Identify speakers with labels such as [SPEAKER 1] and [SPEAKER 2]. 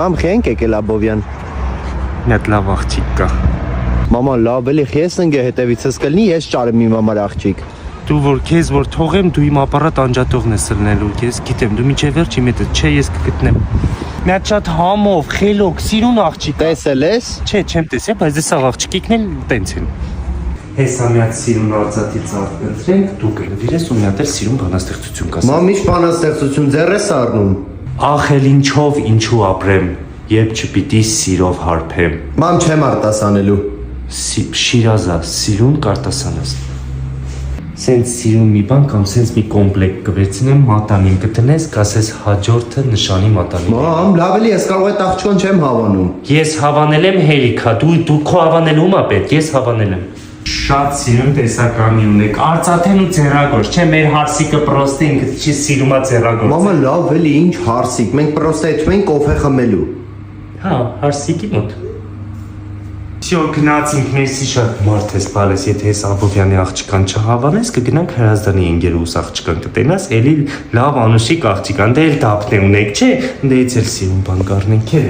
[SPEAKER 1] Ամ խենք եկել Աբովյան։
[SPEAKER 2] Նետ լավ աղջիկ կա։
[SPEAKER 1] Մամա լավ էլի ես ընկե հետևիցս կլնի ես ճարեմ իմ համար աղջիկ։
[SPEAKER 2] Դու որ քեզ որ թողեմ, դու իմ ապարատ անջատողն ես լնելու։ Ես գիտեմ, դու միջև վերջ իմ հետը, չէ, ես կգտնեմ։ Մի հատ շատ համով, խելոք, սիրուն աղջիկ։
[SPEAKER 1] Տեսել ես։
[SPEAKER 2] Չէ, չեմ տեսել, բայց դες աղջիկիկն էլ տենց են։ Հեսա մի հատ սիրուն արծաթի ծաղ կընտրենք, դու կնվիրես ու մի հատ էլ սիրուն բանաստեղծություն կասես։
[SPEAKER 1] Մամ ինչ բանաստեղծություն ձեռ ես առնում։
[SPEAKER 2] Ախ էլ ինչով ինչու ապրեմ, երբ չպիտի սիրով հարբեմ։
[SPEAKER 1] Մամ չեմ արտասանելու։
[SPEAKER 2] Շիրազա, սիրուն կարտասանես։ Սենց սիրուն մի բան կամ սենց մի կոմպլեկտ կվերցնեմ, մատանին կտնես, կասես հաջորդը նշանի մատանին։
[SPEAKER 1] Մամ լավ էլի ես կարող այդ աղջկան չեմ հավանում։
[SPEAKER 2] Ես հավանել եմ հերիքա, դու քո հավանելու ումա պետք, ես հավանել եմ։ Շատ սիրուն տեսականի ունեք, արծաթեն ու ձեռագործ, չէ, մեր հարսիկը պրոստը ինքը չի սիրումա ձեռագործ։
[SPEAKER 1] Մամա լավ էլի ինչ հարսիկ, մենք պրոստը այդում ենք կոֆե խմելու։
[SPEAKER 2] Հա, հարսիկի մոտ։ Всё, գնացինք, մերսի շատ մարդ ես բալես, եթե ես Աբովյանի աղջկան չհավանես, կգնանք Հրազդանի ընկերուհուս աղջկան կտենաս, էլի լավ անուշիկ աղջկան, դե էլ դապն է ունեք, չէ, դեից էլ սիրուն բան կառնենք, է։